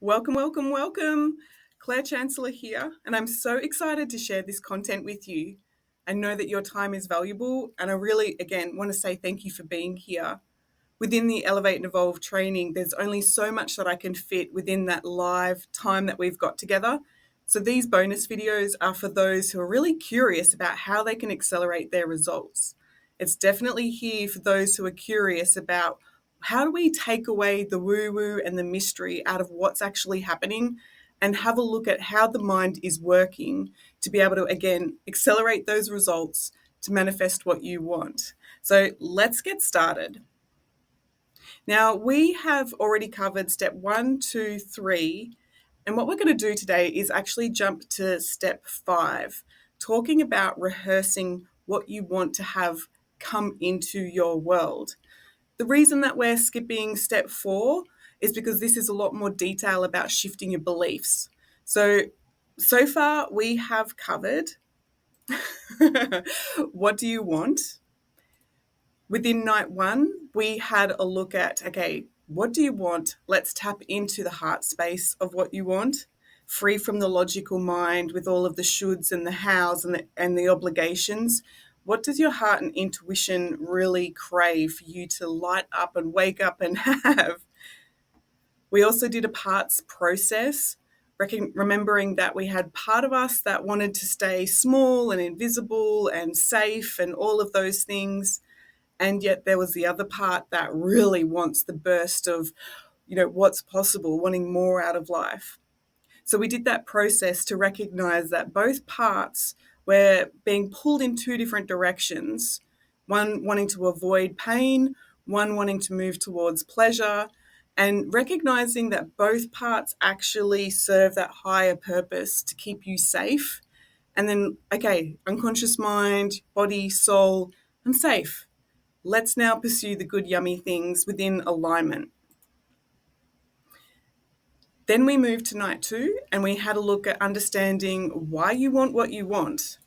Welcome, welcome, welcome. Claire Chancellor here, and I'm so excited to share this content with you. I know that your time is valuable, and I really, again, want to say thank you for being here. Within the Elevate and Evolve training, there's only so much that I can fit within that live time that we've got together. So these bonus videos are for those who are really curious about how they can accelerate their results. It's definitely here for those who are curious about how do we take away the woo-woo and the mystery out of what's actually happening and have a look at how the mind is working to be able to, again, accelerate those results to manifest what you want. So let's get started. Now, we have already covered step 1, 2, 3, and what we're going to do today is actually jump to step 5, talking about rehearsing what you want to have come into your world. The reason that we're skipping step 4 is because this is a lot more detail about shifting your beliefs. So far we have covered what do you want? Within night 1, we had a look at, okay, what do you want? Let's tap into the heart space of what you want, free from the logical mind with all of the shoulds and the hows and the obligations. What does your heart and intuition really crave for you to light up and wake up and have? We also did a parts process, remembering that we had part of us that wanted to stay small and invisible and safe and all of those things. And yet there was the other part that really wants the burst of, what's possible, wanting more out of life. So we did that process to recognize that both parts were being pulled in two different directions, one wanting to avoid pain, one wanting to move towards pleasure, and recognizing that both parts actually serve that higher purpose to keep you safe. And then, okay, unconscious mind, body, soul, I'm safe. Let's now pursue the good, yummy things within alignment. Then we moved to night 2 and we had a look at understanding why you want what you want.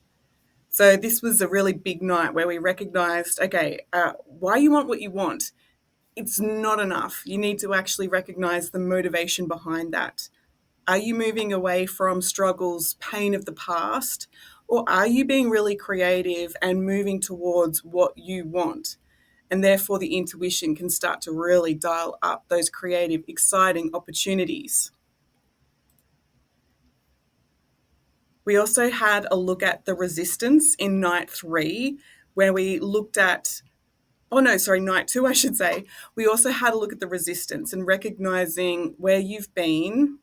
So this was a really big night where we recognized, okay, why you want what you want. It's not enough. You need to actually recognize the motivation behind that. Are you moving away from struggles, pain of the past, or are you being really creative and moving towards what you want? And therefore the intuition can start to really dial up those creative, exciting opportunities. We also had a look at the resistance in night 3, where we looked at, night 2, I should say. We also had a look at the resistance and recognizing where you've been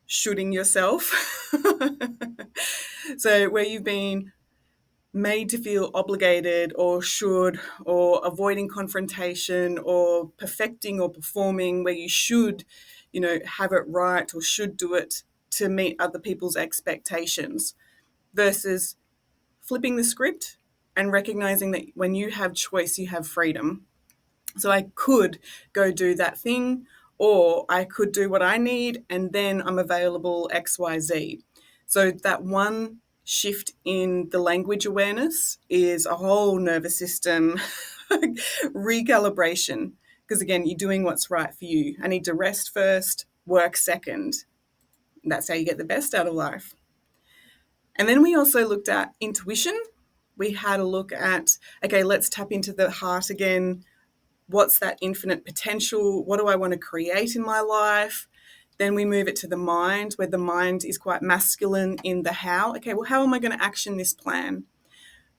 shooting yourself. So where you've been made to feel obligated or should, or avoiding confrontation or perfecting or performing where you should, have it right or should do it to meet other people's expectations, versus flipping the script and recognizing that when you have choice, you have freedom. So I could go do that thing, or I could do what I need and then I'm available XYZ. So that one shift in the language awareness is a whole nervous system recalibration, because again, you're doing what's right for you. I need to rest first, work second. That's how you get the best out of life. And then we also looked at intuition. We had a look at, okay, let's tap into the heart again. What's that infinite potential? What do I want to create in my life? Then we move it to the mind, where the mind is quite masculine in the how. Okay, well, how am I going to action this plan?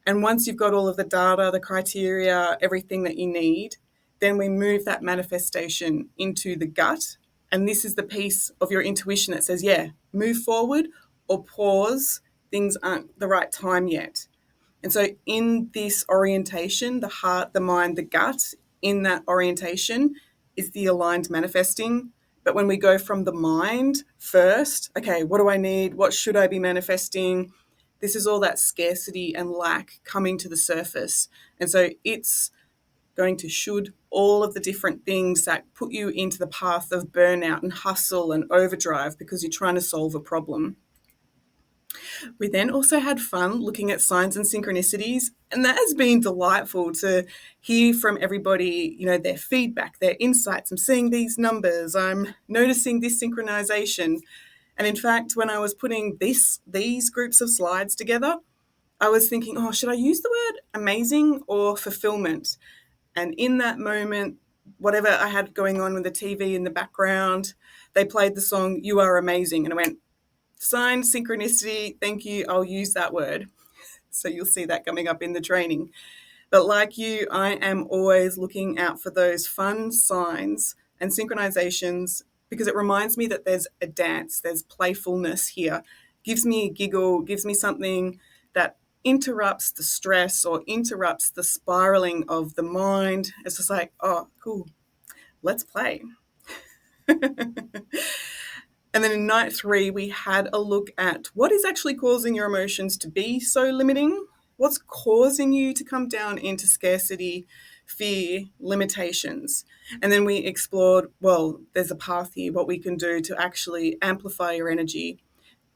And once you've got all of the data, the criteria, everything that you need, then we move that manifestation into the gut. And this is the piece of your intuition that says, yeah, move forward or pause. Things aren't the right time yet. And so in this orientation, the heart, the mind, the gut, in that orientation is the aligned manifesting. But when we go from the mind first, okay, what do I need? What should I be manifesting? This is all that scarcity and lack coming to the surface. And so it's going to should all of the different things that put you into the path of burnout and hustle and overdrive because you're trying to solve a problem. We then also had fun looking at signs and synchronicities, and that has been delightful to hear from everybody, their feedback, their insights. I'm seeing these numbers, I'm noticing this synchronization. And in fact, when I was putting these groups of slides together, I was thinking, oh, should I use the word amazing or fulfillment? And in that moment, whatever I had going on with the TV in the background, they played the song You Are Amazing. And I went, sign, synchronicity, thank you, I'll use that word. So you'll see that coming up in the training. But like you, I am always looking out for those fun signs and synchronizations because it reminds me that there's a dance, there's playfulness here. Gives me a giggle, gives me something that interrupts the stress or interrupts the spiraling of the mind. It's just like, oh, cool, let's play. And then in night 3, we had a look at what is actually causing your emotions to be so limiting. What's causing you to come down into scarcity, fear, limitations? And then we explored, well, there's a path here, what we can do to actually amplify your energy,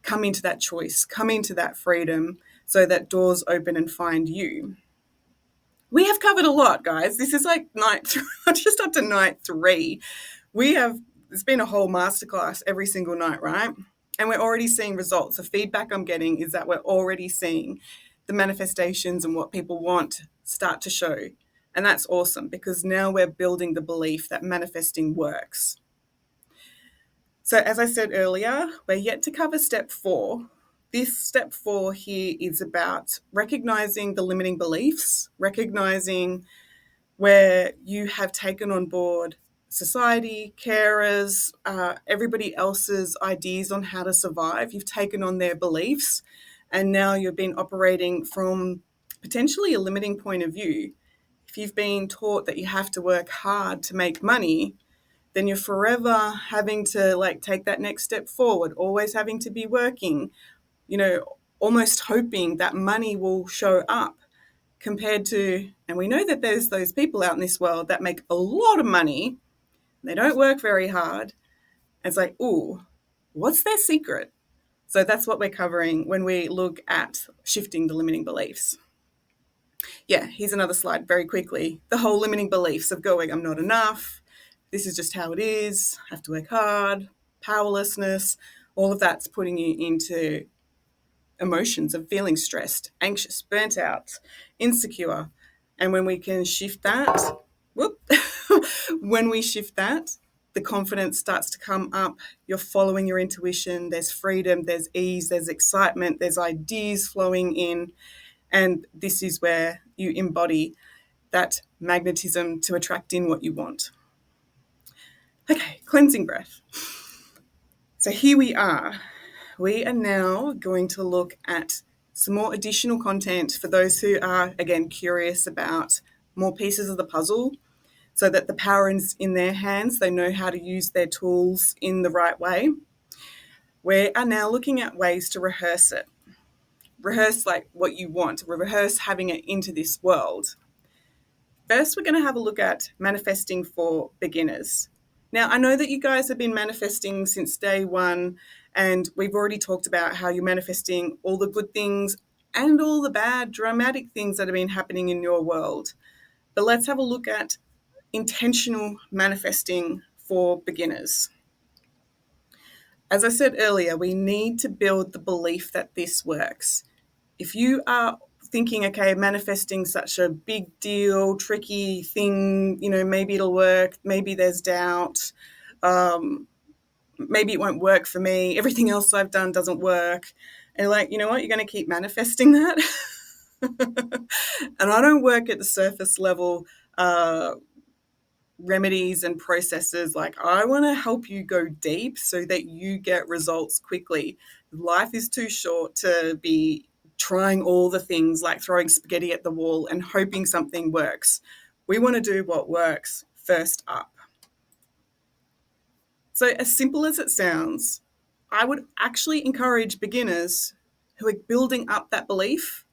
come into that choice, come into that freedom so that doors open and find you. We have covered a lot, guys. This is like just up to night 3. It's been a whole masterclass every single night, right? And we're already seeing results. The feedback I'm getting is that we're already seeing the manifestations and what people want start to show. And that's awesome because now we're building the belief that manifesting works. So as I said earlier, we're yet to cover step 4. This step 4 here is about recognizing the limiting beliefs, recognizing where you have taken on board society, carers, everybody else's ideas on how to survive. You've taken on their beliefs, and now you've been operating from potentially a limiting point of view. If you've been taught that you have to work hard to make money, then you're forever having to take that next step forward, always having to be working, almost hoping that money will show up. Compared to, and we know that there's those people out in this world that make a lot of money, they don't work very hard. And it's like, ooh, what's their secret? So that's what we're covering when we look at shifting the limiting beliefs. Yeah, here's another slide very quickly. The whole limiting beliefs of going, I'm not enough, this is just how it is, I have to work hard, powerlessness, all of that's putting you into emotions of feeling stressed, anxious, burnt out, insecure. And when we can shift that, when we shift that, the confidence starts to come up. You're following your intuition. There's freedom, there's ease, there's excitement, there's ideas flowing in. And this is where you embody that magnetism to attract in what you want. Okay, cleansing breath. So here we are. We are now going to look at some more additional content for those who are, again, curious about more pieces of the puzzle so that the power is in their hands. They know how to use their tools in the right way. We are now looking at ways to rehearse it. Rehearse what you want. Rehearse having it into this world. First, we're going to have a look at manifesting for beginners. Now, I know that you guys have been manifesting since day 1, and we've already talked about how you're manifesting all the good things and all the bad, dramatic things that have been happening in your world. But let's have a look at intentional manifesting for beginners. As I said earlier, we need to build the belief that this works. If you are thinking, okay, manifesting such a big deal, tricky thing, maybe it'll work, maybe there's doubt, maybe it won't work for me, everything else I've done doesn't work. And you know what, you're going to keep manifesting that. And I don't work at the surface level remedies and processes. I want to help you go deep so that you get results quickly. Life is too short to be trying all the things, like throwing spaghetti at the wall and hoping something works. We want to do what works first up. So as simple as it sounds, I would actually encourage beginners who are building up that belief,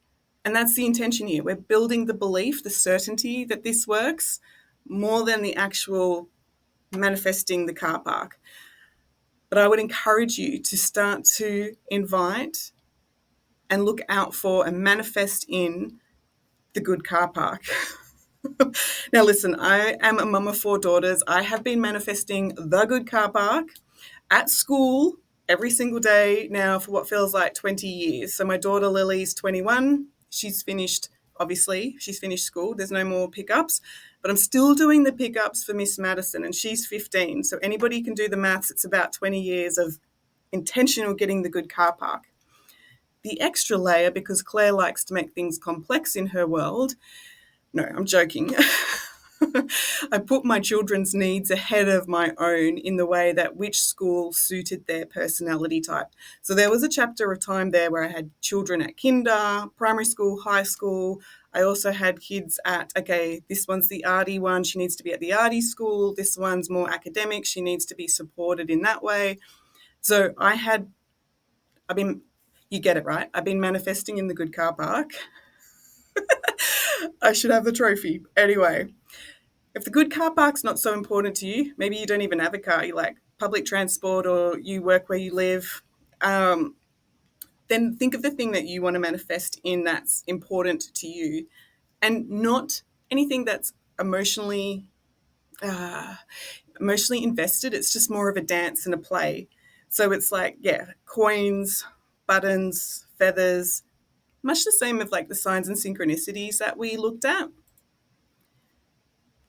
and that's the intention here. We're building the belief, the certainty that this works, more than the actual manifesting the car park. But I would encourage you to start to invite and look out for and manifest in the good car park. Now, listen, I am a mum of 4 daughters. I have been manifesting the good car park at school every single day now for what feels like 20 years. So my daughter Lily's 21. She's finished, obviously, she's finished school. There's no more pickups, but I'm still doing the pickups for Miss Madison, and she's 15. So anybody can do the maths. It's about 20 years of intentional getting the good car park. The extra layer, because Claire likes to make things complex in her world. No, I'm joking. I put my children's needs ahead of my own in the way that which school suited their personality type. So there was a chapter of time there where I had children at kinder, primary school, high school. I also had kids at, okay, this one's the arty one. She needs to be at the arty school. This one's more academic. She needs to be supported in that way. So you get it, right? I've been manifesting in the good car park. I should have the trophy. Anyway, if the good car park's not so important to you, maybe you don't even have a car, you like public transport or you work where you live, then think of the thing that you want to manifest in that's important to you, and not anything that's emotionally invested. It's just more of a dance and a play. So it's like, yeah, coins, buttons, feathers, much the same of like the signs and synchronicities that we looked at.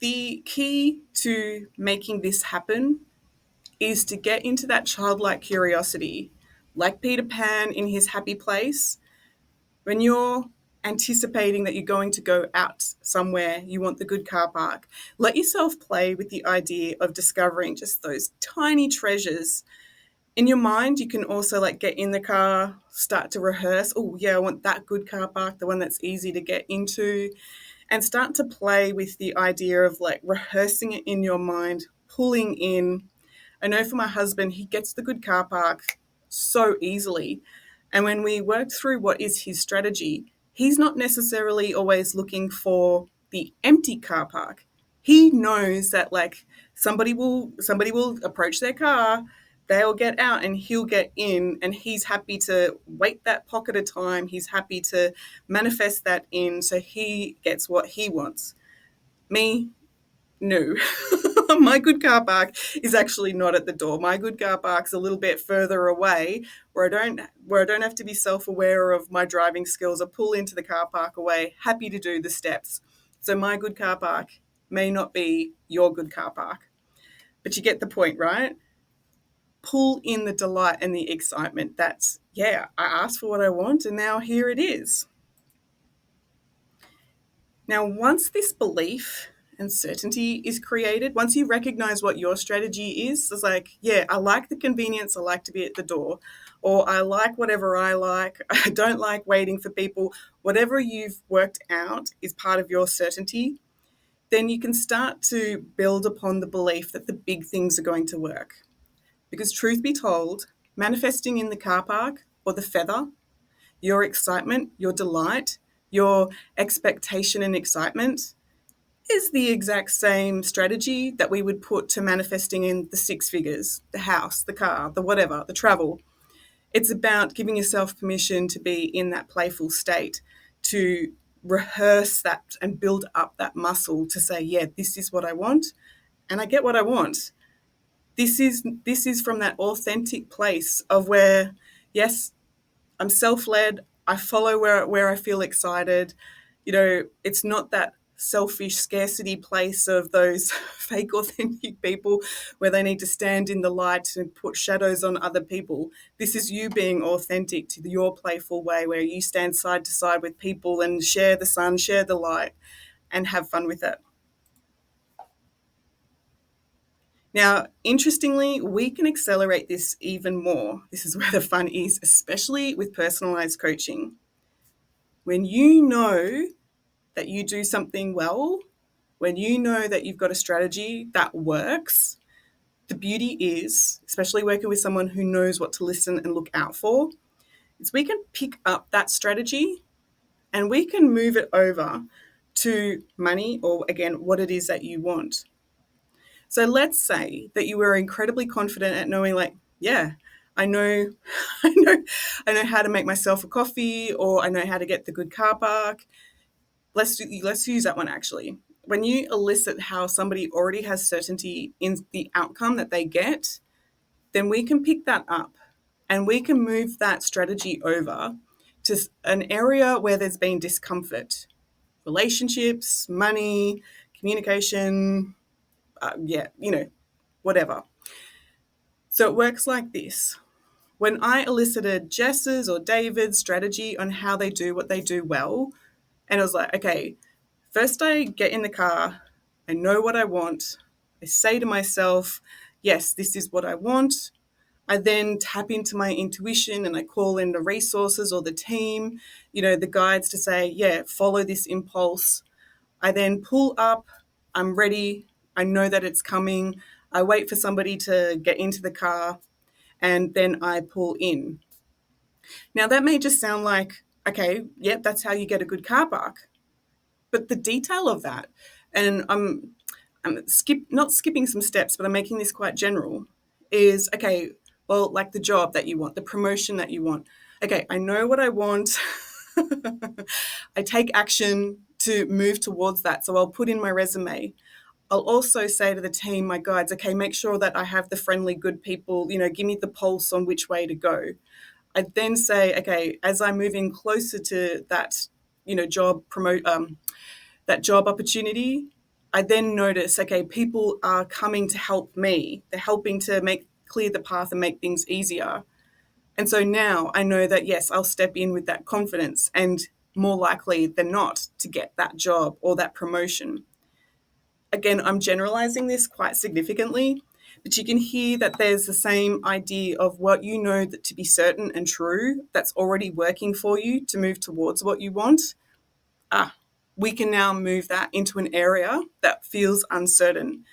The key to making this happen is to get into that childlike curiosity, like Peter Pan in his happy place. When you're anticipating that you're going to go out somewhere, you want the good car park, let yourself play with the idea of discovering just those tiny treasures. In your mind, you can also like get in the car, start to rehearse. Oh, yeah, I want that good car park, the one that's easy to get into, and start to play with the idea of like rehearsing it in your mind, pulling in. I know for my husband, he gets the good car park so easily. And when we worked through what is his strategy, he's not necessarily always looking for the empty car park. He knows that like somebody will approach their car, they'll get out and he'll get in, and he's happy to wait that pocket of time. He's happy to manifest that in so he gets what he wants. Me, no. My good car park is actually not at the door. My good car park's a little bit further away where I don't have to be self-aware of my driving skills. I pull into the car park away, happy to do the steps. So my good car park may not be your good car park. But you get the point, right? Pull in the delight and the excitement. That's, yeah, I asked for what I want and now here it is. Now, once this belief and certainty is created, once you recognize what your strategy is, it's like, yeah, I like the convenience, I like to be at the door, or I like whatever I like, I don't like waiting for people, whatever you've worked out is part of your certainty, then you can start to build upon the belief that the big things are going to work. Because truth be told, manifesting in the car park or the feather, your excitement, your delight, your expectation and excitement is the exact same strategy that we would put to manifesting in the 6 figures, the house, the car, the whatever, the travel. It's about giving yourself permission to be in that playful state, to rehearse that and build up that muscle to say, yeah, this is what I want and I get what I want. This is from that authentic place of where, yes, I'm self-led. I follow where I feel excited. You know, it's not that selfish scarcity place of those fake authentic people where they need to stand in the light and put shadows on other people. This is you being authentic to your playful way where you stand side to side with people and share the sun, share the light, and have fun with it. Now, interestingly, we can accelerate this even more. This is where the fun is, especially with personalized coaching. When you know that you do something well, when you know that you've got a strategy that works, the beauty is, especially working with someone who knows what to listen and look out for, is we can pick up that strategy and we can move it over to money or, again, what it is that you want. So let's say that you were incredibly confident at knowing like, yeah, I know, I know how to make myself a coffee, or I know how to get the good car park. Let's use that one actually. When you elicit how somebody already has certainty in the outcome that they get, then we can pick that up and we can move that strategy over to an area where there's been discomfort, relationships, money, communication, whatever. So it works like this. When I elicited Jess's or David's strategy on how they do what they do well, and I was like, okay, first I get in the car, I know what I want, I say to myself, yes, this is what I want. I then tap into my intuition and I call in the resources or the team, the guides to say, yeah, follow this impulse. I then pull up, I'm ready, I know that it's coming. I wait for somebody to get into the car and then I pull in. Now, that may just sound like, okay, yep, that's how you get a good car park. But the detail of that, and I'm not skipping some steps, but I'm making this quite general, is, okay, well, like the job that you want, the promotion that you want. Okay, I know what I want. I take action to move towards that. So I'll put in my resume. I'll also say to the team, my guides, okay, make sure that I have the friendly, good people, give me the pulse on which way to go. I then say, okay, as I'm moving closer to that, that job opportunity, I then notice, okay, people are coming to help me. They're helping to clear the path and make things easier. And so now I know that, yes, I'll step in with that confidence and more likely than not to get that job or that promotion. Again, I'm generalizing this quite significantly, but you can hear that there's the same idea of what you know that to be certain and true that's already working for you to move towards what you want. We can now move that into an area that feels uncertain.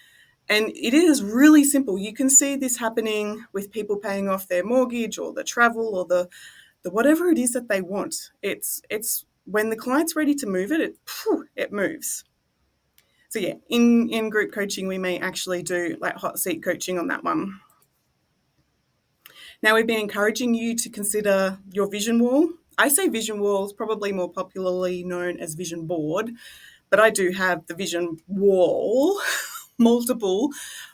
And it is really simple. You can see this happening with people paying off their mortgage or the travel or the whatever it is that they want. It's when the client's ready to move it, it moves. So yeah, in group coaching, we may actually do like hot seat coaching on that one. Now, we've been encouraging you to consider your vision wall. I say vision wall is probably more popularly known as vision board, but I do have the vision wall, multiple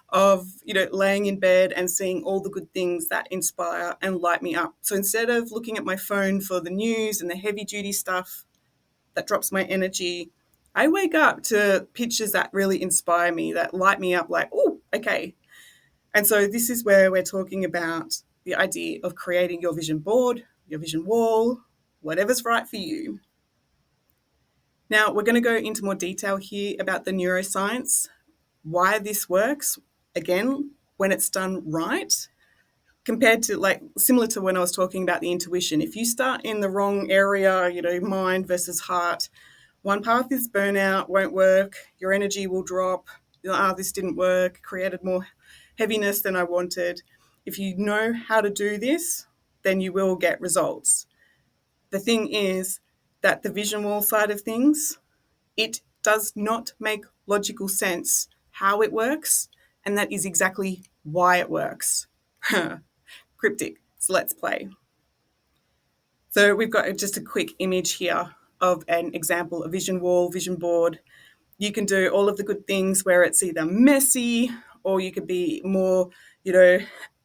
of, laying in bed and seeing all the good things that inspire and light me up. So instead of looking at my phone for the news and the heavy duty stuff that drops my energy, I wake up to pictures that really inspire me, that light me up like, oh, okay. And so this is where we're talking about the idea of creating your vision board, your vision wall, whatever's right for you. Now, we're going to go into more detail here about the neuroscience, why this works, again, when it's done right, compared to similar to when I was talking about the intuition. If you start in the wrong area, mind versus heart, one path is burnout, won't work, your energy will drop, this didn't work, created more heaviness than I wanted. If you know how to do this, then you will get results. The thing is that the vision wall side of things, it does not make logical sense how it works, and that is exactly why it works. Cryptic. So let's play. So we've got just a quick image here of an example, a vision wall, vision board. You can do all of the good things where it's either messy or you could be more,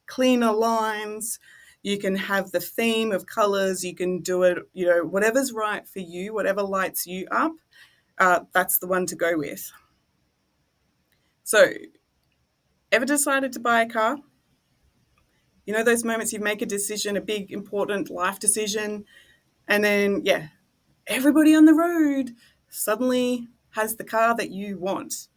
cleaner lines. You can have the theme of colors. You can do it, whatever's right for you, whatever lights you up, that's the one to go with. So, ever decided to buy a car? Those moments you make a decision, a big, important life decision, and then, everybody on the road suddenly has the car that you want.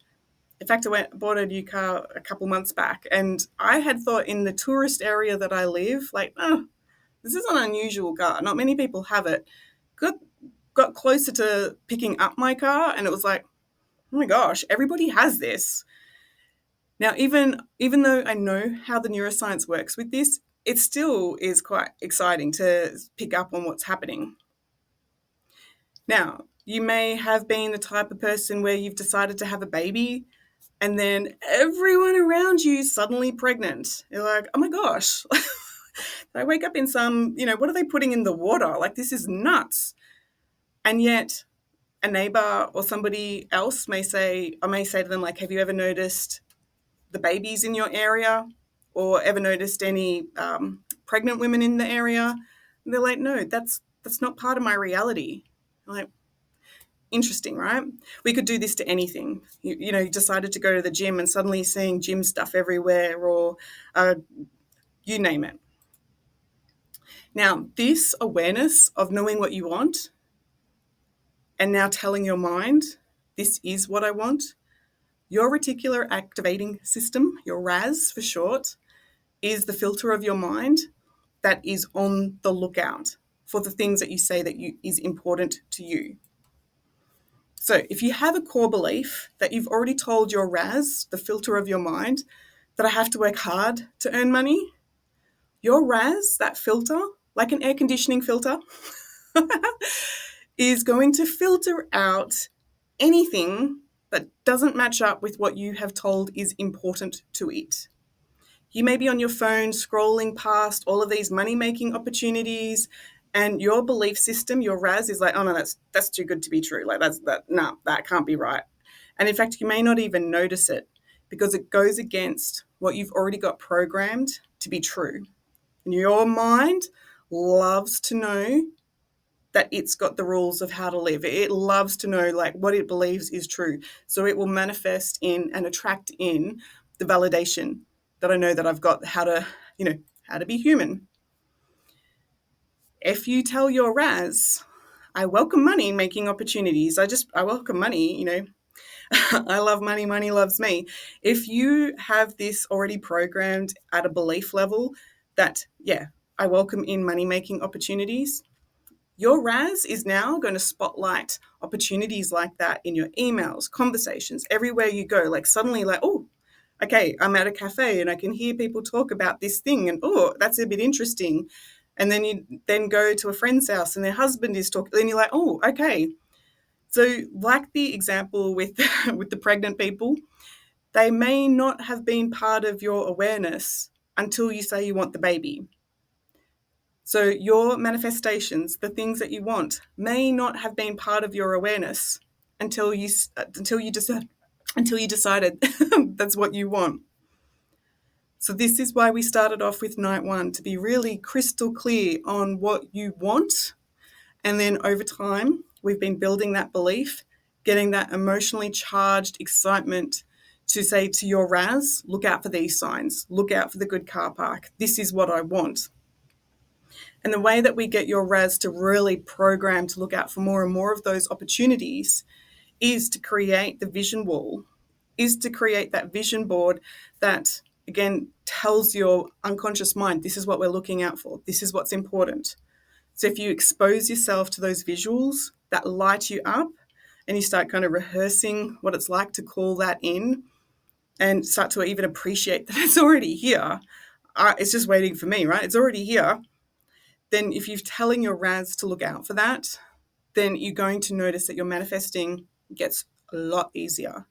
In fact, bought a new car a couple months back, and I had thought in the tourist area that I live, this is an unusual car. Not many people have it. Got closer to picking up my car, and it was like, oh my gosh, everybody has this. Now, even though I know how the neuroscience works with this, it still is quite exciting to pick up on what's happening. Now, you may have been the type of person where you've decided to have a baby and then everyone around you is suddenly pregnant. You're like, oh my gosh, I wake up in some, what are they putting in the water? Like, this is nuts. And yet a neighbor or somebody else may say, I may say to them, like, have you ever noticed the babies in your area, or ever noticed any pregnant women in the area? And they're like, no, that's not part of my reality. I'm like, interesting, right? We could do this to anything. You decided to go to the gym and suddenly seeing gym stuff everywhere, or you name it. Now, this awareness of knowing what you want and now telling your mind, this is what I want, your reticular activating system, your RAS for short, is the filter of your mind that is on the lookout for the things that you say that is important to you. So if you have a core belief that you've already told your RAS, the filter of your mind, that I have to work hard to earn money, your RAS, that filter, like an air conditioning filter, is going to filter out anything that doesn't match up with what you have told is important to it. You may be on your phone scrolling past all of these money-making opportunities, and your belief system, your RAS, is like, oh no, that's too good to be true. Like, that can't be right. And in fact, you may not even notice it because it goes against what you've already got programmed to be true. And your mind loves to know that it's got the rules of how to live. It loves to know, like, what it believes is true. So it will manifest in and attract in the validation that I know that I've got how to be human. If you tell your RAS, I welcome money making opportunities. I welcome money, I love money, money loves me. If you have this already programmed at a belief level that, yeah, I welcome in money making opportunities, your RAS is now going to spotlight opportunities like that in your emails, conversations, everywhere you go. Like, suddenly, like, oh, okay, I'm at a cafe and I can hear people talk about this thing, and oh, that's a bit interesting. And then you then go to a friend's house and their husband is talking, then you're like, oh, okay. So, like the example with with the pregnant people, they may not have been part of your awareness until you say you want the baby. So your manifestations, the things that you want, may not have been part of your awareness until you decided that's what you want. So this is why we started off with night one, to be really crystal clear on what you want. And then over time, we've been building that belief, getting that emotionally charged excitement to say to your RAS, look out for these signs, look out for the good car park. This is what I want. And the way that we get your RAS to really program to look out for more and more of those opportunities is to create the vision wall, is to create that vision board that, again, tells your unconscious mind, this is what we're looking out for, this is what's important. So if you expose yourself to those visuals that light you up, and you start kind of rehearsing what it's like to call that in, and start to even appreciate that it's already here, it's just waiting for me, right? It's already here. Then if you're telling your RAS to look out for that, then you're going to notice that your manifesting gets a lot easier.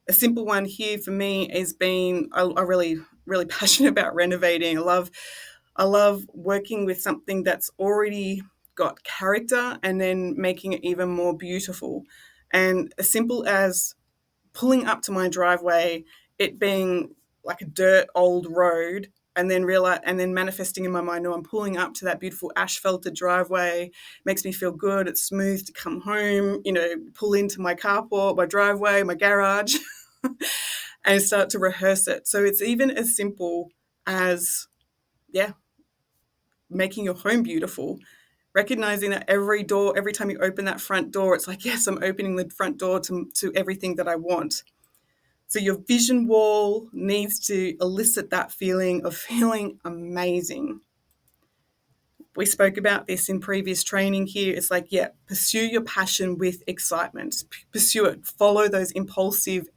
A simple one here for me has been, I'm really, really passionate about renovating. I love working with something that's already got character and then making it even more beautiful. And as simple as pulling up to my driveway, it being like a dirt old road, and then manifesting in my mind, no, I'm pulling up to that beautiful asphalted driveway, makes me feel good, it's smooth to come home, pull into my carport, my driveway, my garage, and start to rehearse it. So it's even as simple as, making your home beautiful, recognizing that every time you open that front door, it's like, yes, I'm opening the front door to everything that I want. So your vision wall needs to elicit that feeling of feeling amazing. We spoke about this in previous training here. It's like, pursue your passion with excitement. Pursue it. Follow those impulsive,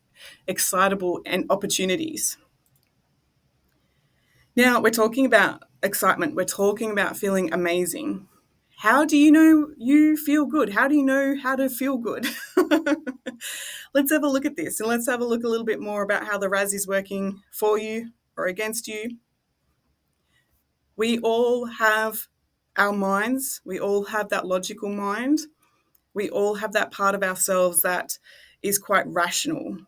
excitable and opportunities. Now, we're talking about excitement. We're talking about feeling amazing. How do you know you feel good? How do you know how to feel good? Let's have a look at this, and let's have a look a little bit more about how the RAS is working for you or against you. We all have our minds. We all have that logical mind. We all have that part of ourselves that is quite rational.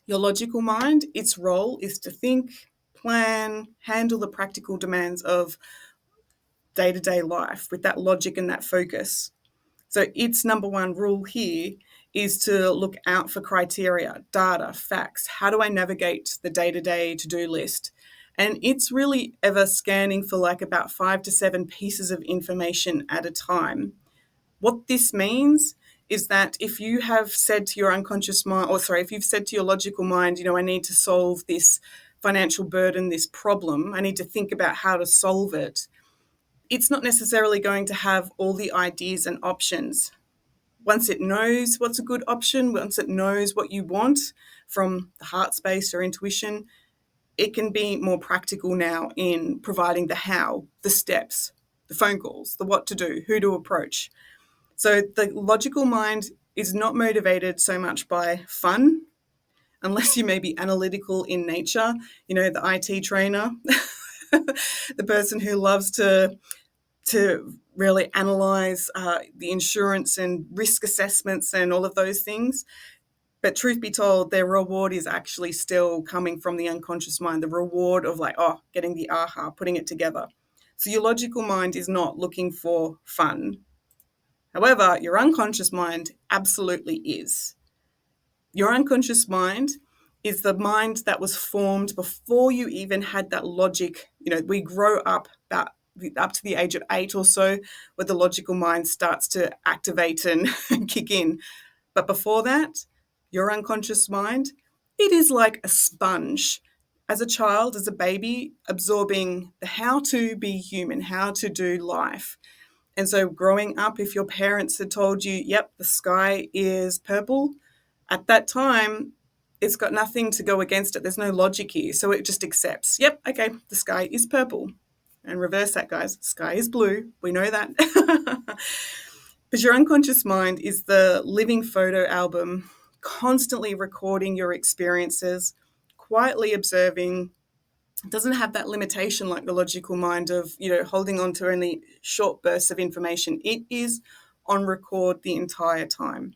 Your logical mind, its role is to think, plan, handle the practical demands of day-to-day life with that logic and that focus. So its number one rule here is to look out for criteria, data, facts. How do I navigate the day-to-day to-do list? And it's really ever scanning for like about 5 to 7 pieces of information at a time. What this means is that if you have said to your unconscious mind, or sorry, if you've said to your logical mind, I need to solve this financial burden, this problem, I need to think about how to solve it, it's not necessarily going to have all the ideas and options. Once it knows what's a good option, once it knows what you want from the heart space or intuition, it can be more practical now in providing the how, the steps, the phone calls, the what to do, who to approach. So the logical mind is not motivated so much by fun, unless you may be analytical in nature, the IT trainer, the person who loves to really analyze the insurance and risk assessments and all of those things. But truth be told, their reward is actually still coming from the unconscious mind, the reward of getting the aha, putting it together. So your logical mind is not looking for fun. However, your unconscious mind absolutely is. Your unconscious mind is the mind that was formed before you even had that logic. We grow up to the age of 8 or so, where the logical mind starts to activate and kick in. But before that, your unconscious mind, it is like a sponge. As a child, as a baby, absorbing the how to be human, how to do life. And so growing up, if your parents had told you, yep, the sky is purple, at that time, it's got nothing to go against it. There's no logic here. So it just accepts, yep, okay, the sky is purple. And reverse that, guys. Sky is blue. We know that. But your unconscious mind is the living photo album, constantly recording your experiences, quietly observing. It doesn't have that limitation like the logical mind of, holding on to only short bursts of information. It is on record the entire time.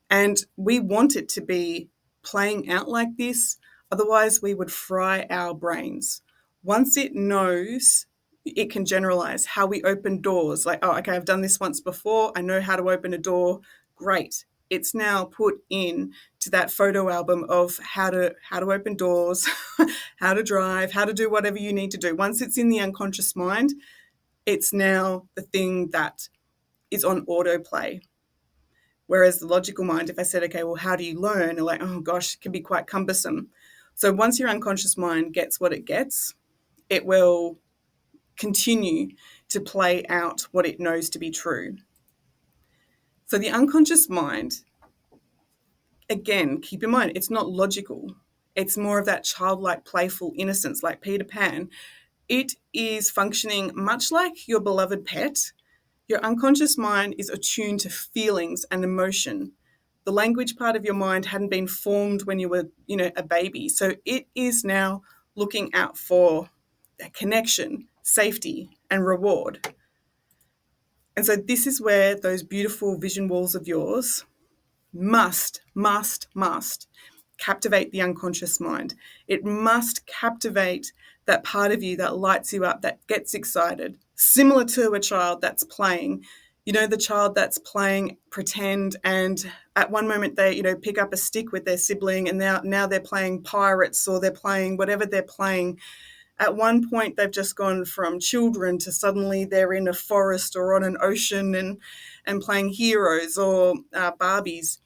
And we want it to be playing out like this. Otherwise, we would fry our brains. Once it knows, it can generalize how we open doors. Like, oh, okay, I've done this once before. I know how to open a door. Great. It's now put in to that photo album of how to open doors, how to drive, how to do whatever you need to do. Once it's in the unconscious mind, it's now the thing that is on autoplay. Whereas the logical mind, if I said, okay, well, how do you learn? Like, oh gosh, it can be quite cumbersome. So once your unconscious mind gets what it gets, it will continue to play out what it knows to be true. So the unconscious mind, again, keep in mind, it's not logical. It's more of that childlike, playful innocence, like Peter Pan. It is functioning much like your beloved pet. Your unconscious mind is attuned to feelings and emotion. The language part of your mind hadn't been formed when you were, a baby. So it is now looking out for that connection, safety, and reward. And so this is where those beautiful vision walls of yours must captivate the unconscious mind. It must captivate that part of you that lights you up, that gets excited, similar to a child that's playing. The child that's playing pretend, and at one moment they, pick up a stick with their sibling, and now they're playing pirates, or they're playing whatever they're playing. At one point, they've just gone from children to suddenly they're in a forest or on an ocean and playing heroes or Barbies.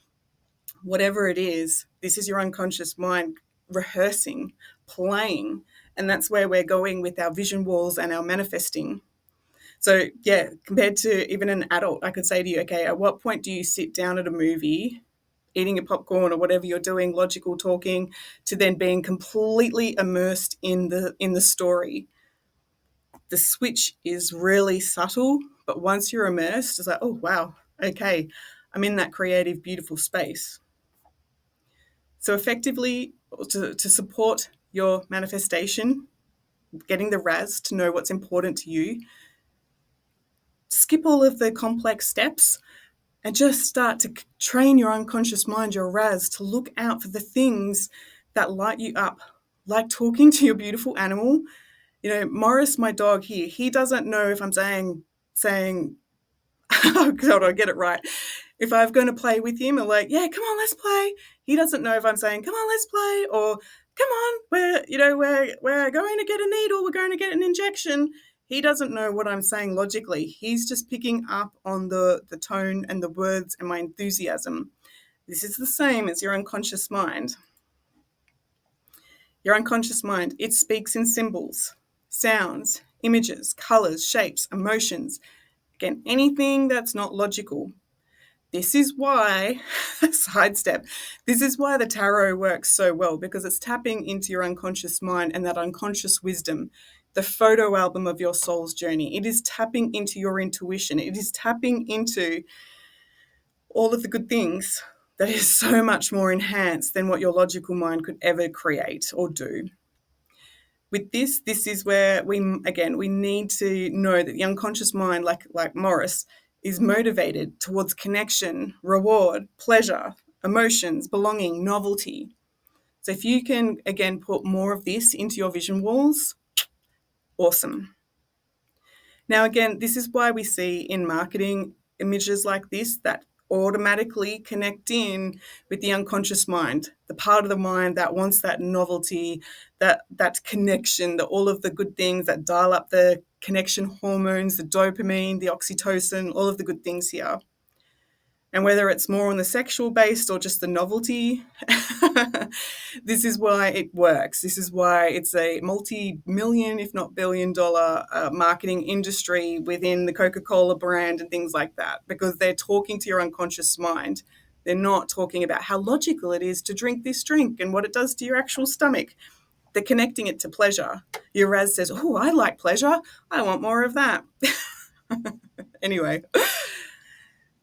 Whatever it is, this is your unconscious mind rehearsing, playing, and that's where we're going with our vision walls and our manifesting. So yeah, compared to even an adult, I could say to you, okay, at what point do you sit down at a movie, eating your popcorn or whatever you're doing, logical talking, to then being completely immersed in the story? The switch is really subtle, but once you're immersed, it's like, oh wow, okay, I'm in that creative, beautiful space. So effectively, to support your manifestation, getting the RAS to know what's important to you. Skip all of the complex steps and just start to train your unconscious mind, your RAS, to look out for the things that light you up, like talking to your beautiful animal. You know, Morris, my dog here, he doesn't know if I'm saying, oh God, I get it right. If I'm going to play with him, I'm like, yeah, come on, let's play. He doesn't know if I'm saying, come on, let's play, or come on, we're going to get a needle, we're going to get an injection. He doesn't know what I'm saying logically. He's just picking up on the tone and the words and my enthusiasm. This is the same as your unconscious mind. Your unconscious mind, it speaks in symbols, sounds, images, colors, shapes, emotions. Again, anything that's not logical. This is why, sidestep, this is why the tarot works so well, because it's tapping into your unconscious mind and that unconscious wisdom, the photo album of your soul's journey. It is tapping into your intuition. It is tapping into all of the good things that is so much more enhanced than what your logical mind could ever create or do. With this is where we need to know that the unconscious mind, like Morris, is motivated towards connection, reward, pleasure, emotions, belonging, novelty. So if you can, again, put more of this into your vision walls, awesome. Now, again, this is why we see in marketing images like this that automatically connect in with the unconscious mind, the part of the mind that wants that novelty, that connection, all of the good things that dial up the connection hormones, the dopamine, the oxytocin, all of the good things here. And whether it's more on the sexual based or just the novelty, this is why it works. This is why it's a multi-million, if not billion-dollar marketing industry within the Coca-Cola brand and things like that, because they're talking to your unconscious mind. They're not talking about how logical it is to drink this drink and what it does to your actual stomach. They're connecting it to pleasure. Your RAS says, oh, I like pleasure. I want more of that. Anyway.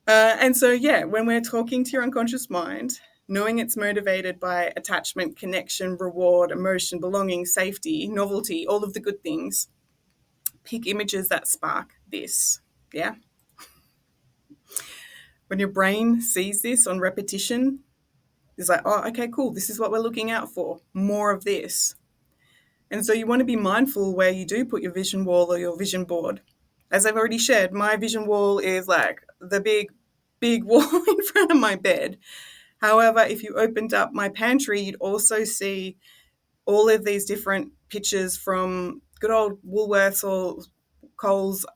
And so, yeah, when we're talking to your unconscious mind, knowing it's motivated by attachment, connection, reward, emotion, belonging, safety, novelty, all of the good things, pick images that spark this, yeah? When your brain sees this on repetition, it's like, oh, okay, cool, this is what we're looking out for, more of this. And so you want to be mindful where you do put your vision wall or your vision board. As I've already shared, my vision wall is like the big wall in front of my bed. However, if you opened up my pantry, you'd also see all of these different pictures from good old Woolworths or Coles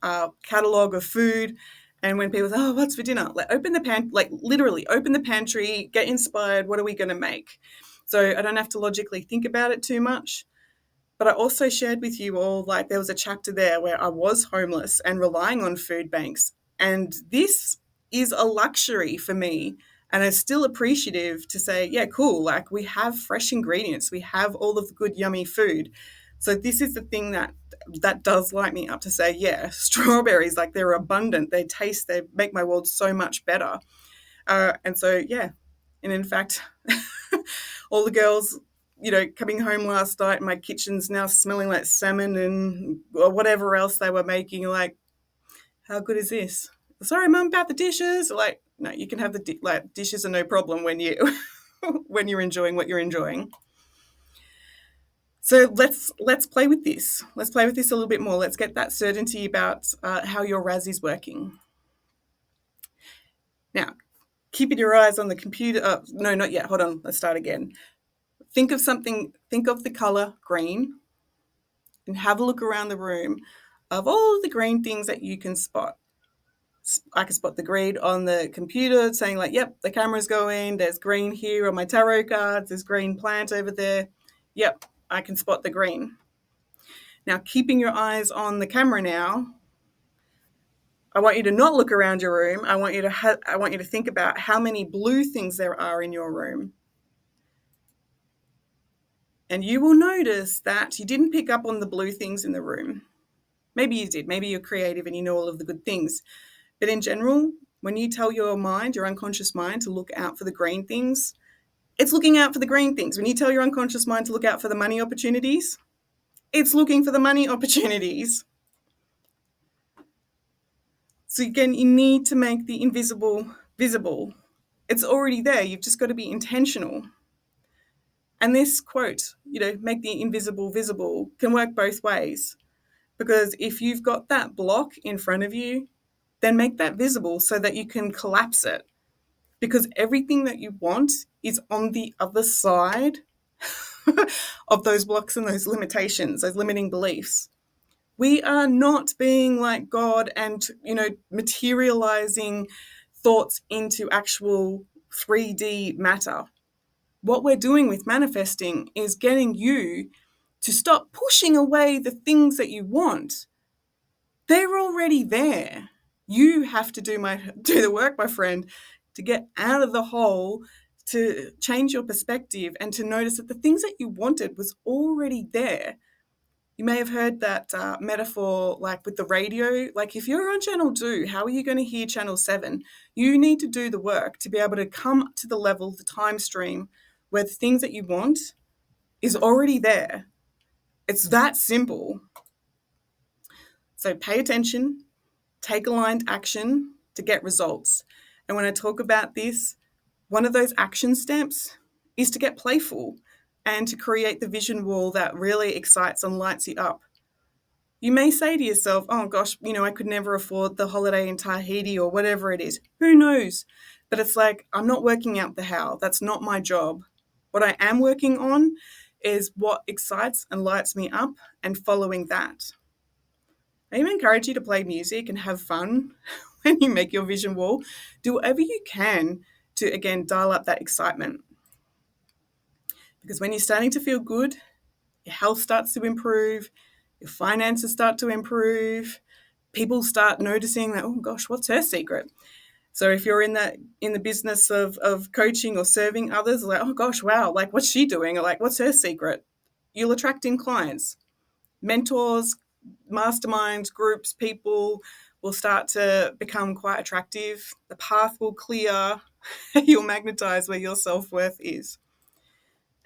catalogue of food. And when people say, oh, what's for dinner? Literally open the pantry, get inspired. What are we going to make? So I don't have to logically think about it too much. But I also shared with you all, like, there was a chapter there where I was homeless and relying on food banks. And this is a luxury for me. And I'm still appreciative to say, yeah, cool, like we have fresh ingredients. We have all of the good, yummy food. So this is the thing that does light me up to say, yeah, strawberries, like they're abundant. They taste, they make my world so much better. And so, yeah. And in fact, all the girls, coming home last night, my kitchen's now smelling like salmon and whatever else they were making. Like, how good is this? Sorry, Mum, about the dishes. Like, no, you can have the dishes are no problem when you're enjoying what you're enjoying. So let's play with this. Let's play with this a little bit more. Let's get that certainty about how your RAS is working. Now, keeping your eyes on the computer. No, not yet. Hold on. Let's start again. Think of the color green and have a look around the room of all of the green things that you can spot. I can spot the green on the computer saying like, yep, the camera's going, there's green here on my tarot cards, there's green plant over there. Yep, I can spot the green. Now, keeping your eyes on the camera now, I want you to not look around your room. I want you to think about how many blue things there are in your room. And you will notice that you didn't pick up on the blue things in the room. Maybe you did. Maybe you're creative and you know all of the good things. But in general, when you tell your mind, your unconscious mind, to look out for the green things, it's looking out for the green things. When you tell your unconscious mind to look out for the money opportunities, It's looking for the money opportunities. So again, you need to make the invisible visible. It's already there. You've just got to be intentional. And this quote, make the invisible visible, can work both ways. Because if you've got that block in front of you, then make that visible so that you can collapse it. Because everything that you want is on the other side of those blocks and those limitations, those limiting beliefs. We are not being like God and, materializing thoughts into actual 3D matter. What we're doing with manifesting is getting you to stop pushing away the things that you want. They're already there. You have to do the work, my friend, to get out of the hole, to change your perspective, and to notice that the things that you wanted was already there. You may have heard that metaphor, like with the radio. Like if you're on channel 2, how are you going to hear channel 7? You need to do the work to be able to come to the level, the time stream, where the things that you want is already there. It's that simple. So pay attention, take aligned action to get results. And when I talk about this, one of those action steps is to get playful and to create the vision wall that really excites and lights you up. You may say to yourself, oh gosh, I could never afford the holiday in Tahiti or whatever it is. Who knows? But it's like, I'm not working out the how. That's not my job. What I am working on is what excites and lights me up and following that. I even encourage you to play music and have fun when you make your vision wall. Do whatever you can to, again, dial up that excitement. Because when you're starting to feel good, your health starts to improve, your finances start to improve, people start noticing that, oh gosh, what's her secret? So if you're in the business of coaching or serving others, like, oh gosh, wow, like what's she doing? Or like, what's her secret? You'll attract in clients, mentors, masterminds, groups, people will start to become quite attractive. The path will clear. You'll magnetize where your self-worth is.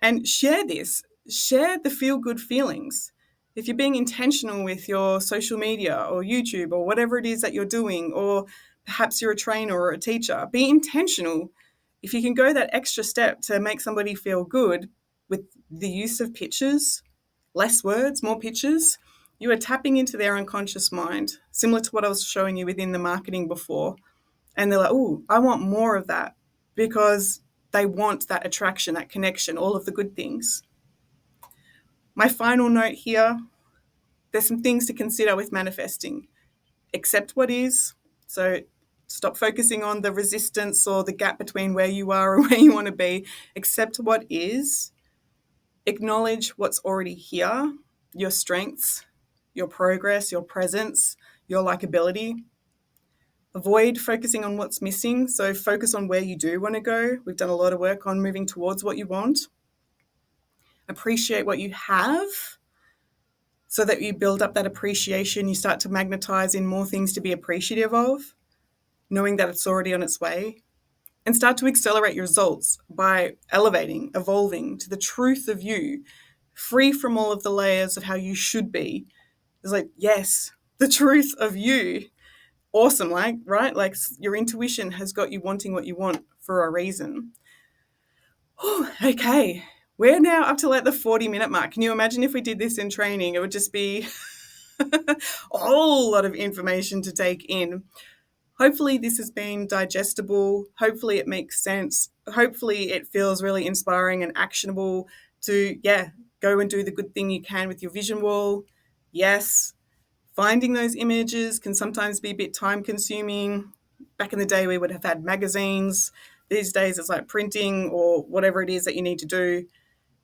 And share this. Share the feel-good feelings. If you're being intentional with your social media or YouTube or whatever it is that you're doing, or perhaps you're a trainer or a teacher, be intentional. If you can go that extra step to make somebody feel good with the use of pictures, less words, more pictures, you are tapping into their unconscious mind, similar to what I was showing you within the marketing before. And they're like, oh, I want more of that, because they want that attraction, that connection, all of the good things. My final note here, there's some things to consider with manifesting. Accept what is. So stop focusing on the resistance or the gap between where you are and where you want to be. Accept what is. Acknowledge what's already here, your strengths, your progress, your presence, your likability. Avoid focusing on what's missing. So focus on where you do want to go. We've done a lot of work on moving towards what you want. Appreciate what you have so that you build up that appreciation. You start to magnetize in more things to be appreciative of, knowing that it's already on its way. And start to accelerate your results by elevating, evolving to the truth of you, free from all of the layers of how you should be. It's like, yes, the truth of you. Awesome, right? Like your intuition has got you wanting what you want for a reason. Oh, okay. We're now up to like the 40-minute mark. Can you imagine if we did this in training? It would just be a whole lot of information to take in. Hopefully this has been digestible. Hopefully it makes sense. Hopefully it feels really inspiring and actionable to, go and do the good thing you can with your vision wall. Yes, finding those images can sometimes be a bit time consuming. Back in the day, we would have had magazines. These days, it's like printing or whatever it is that you need to do.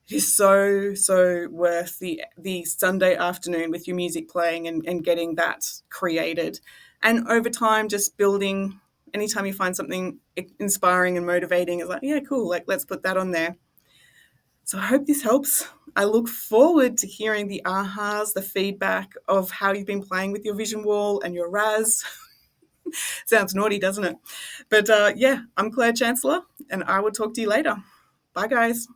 It is so, so worth the Sunday afternoon with your music playing and getting that created. And over time, just building, anytime you find something inspiring and motivating, it's like, yeah, cool, like let's put that on there. So I hope this helps. I look forward to hearing the ahas, the feedback of how you've been playing with your vision wall and your RAS. Sounds naughty, doesn't it? But I'm Claire Chancellor, and I will talk to you later. Bye, guys.